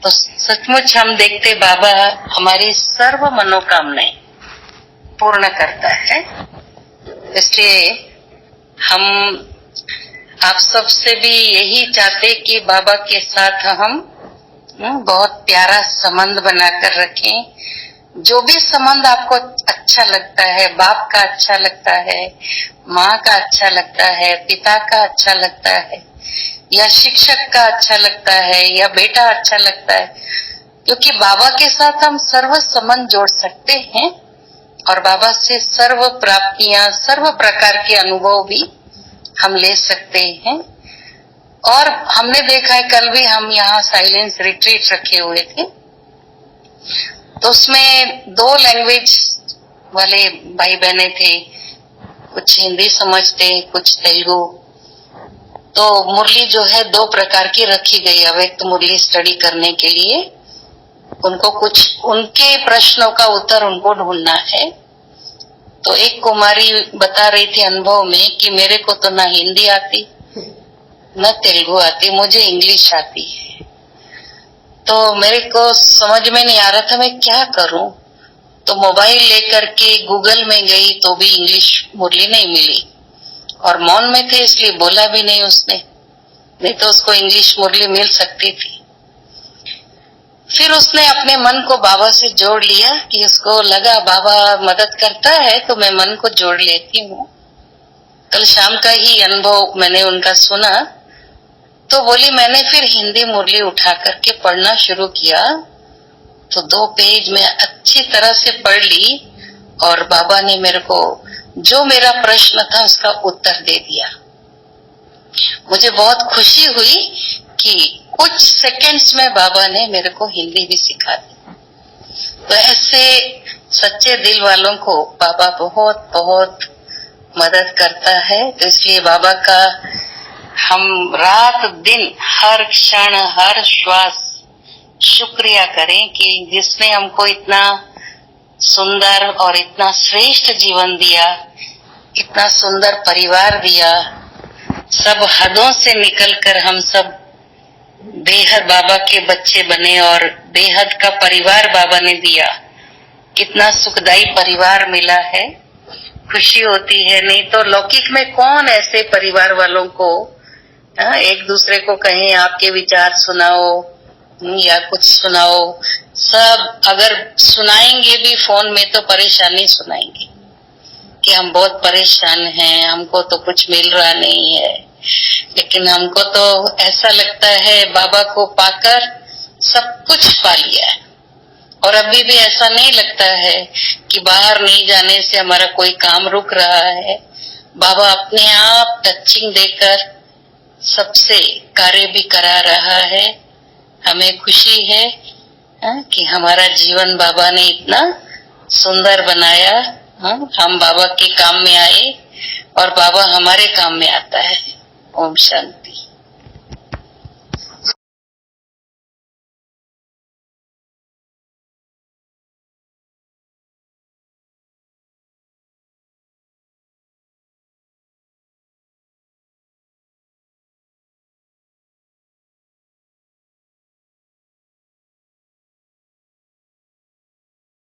तो सचमुच हम देखते बाबा हमारी सर्व मनोकामनाएं पूर्ण करता है। इसलिए हम आप सबसे भी यही चाहते कि बाबा के साथ हम बहुत प्यारा संबंध बनाकर रखें जो भी संबंध आपको अच्छा लगता है, बाप का अच्छा लगता है, माँ का अच्छा लगता है, पिता का अच्छा लगता है, या शिक्षक का अच्छा लगता है, या बेटा अच्छा लगता है, क्योंकि बाबा के साथ हम सर्व संबंध जोड़ सकते हैं और बाबा से सर्व प्राप्तियां, सर्व प्रकार के अनुभव भी हम ले सकते हैं। और हमने देखा है, कल भी हम यहाँ साइलेंस रिट्रीट रखे हुए थे, तो उसमें 2 लैंग्वेज वाले भाई बहने थे, कुछ हिंदी समझते, कुछ तेलुगु। तो मुरली जो है 2 प्रकार की रखी गई, अव्यक्त मुरली स्टडी करने के लिए। उनको कुछ उनके प्रश्नों का उत्तर उनको ढूंढना है। तो एक कुमारी बता रही थी अनुभव में कि मेरे को तो ना हिंदी आती, न तेलुगु आती, मुझे इंग्लिश आती है। तो मेरे को समझ में नहीं आ रहा था मैं क्या करूं। तो मोबाइल लेकर के गूगल में गई तो भी इंग्लिश मुरली नहीं मिली, और मौन में थे इसलिए बोला भी नहीं उसने, नहीं तो उसको इंग्लिश मुरली मिल सकती थी। फिर उसने अपने मन को बाबा से जोड़ लिया कि उसको लगा बाबा मदद करता है तो मैं मन को जोड़ लेती हूँ। कल शाम का ही अनुभव मैंने उनका सुना, तो बोली मैंने फिर हिंदी मुरली उठा करके पढ़ना शुरू किया, तो 2 पेज में अच्छी तरह से पढ़ ली और बाबा ने मेरे को जो मेरा प्रश्न था उसका उत्तर दे दिया। मुझे बहुत खुशी हुई कि कुछ सेकंड्स में बाबा ने मेरे को हिंदी भी सिखा दी। तो ऐसे सच्चे दिल वालों को बाबा बहुत बहुत मदद करता है। तो इसलिए बाबा का हम रात दिन हर क्षण हर श्वास शुक्रिया करें कि जिसने हमको इतना सुंदर और इतना श्रेष्ठ जीवन दिया, इतना सुंदर परिवार दिया, सब हदों से निकलकर हम सब बेहद बाबा के बच्चे बने और बेहद का परिवार बाबा ने दिया। कितना सुखदायी परिवार मिला है, खुशी होती है। नहीं तो लौकिक में कौन ऐसे परिवार वालों को एक दूसरे को कहें आपके विचार सुनाओ या कुछ सुनाओ। सब अगर सुनाएंगे भी फोन में तो परेशानी सुनाएंगे कि हम बहुत परेशान हैं, हमको तो कुछ मिल रहा नहीं है। लेकिन हमको तो ऐसा लगता है बाबा को पाकर सब कुछ पा लिया है, और अभी भी ऐसा नहीं लगता है कि बाहर नहीं जाने से हमारा कोई काम रुक रहा है। बाबा अपने आप टचिंग देकर सबसे कार्य भी करा रहा है। हमें खुशी है कि हमारा जीवन बाबा ने इतना सुंदर बनाया। हम बाबा के काम में आए और बाबा हमारे काम में आता है। ओम शांति।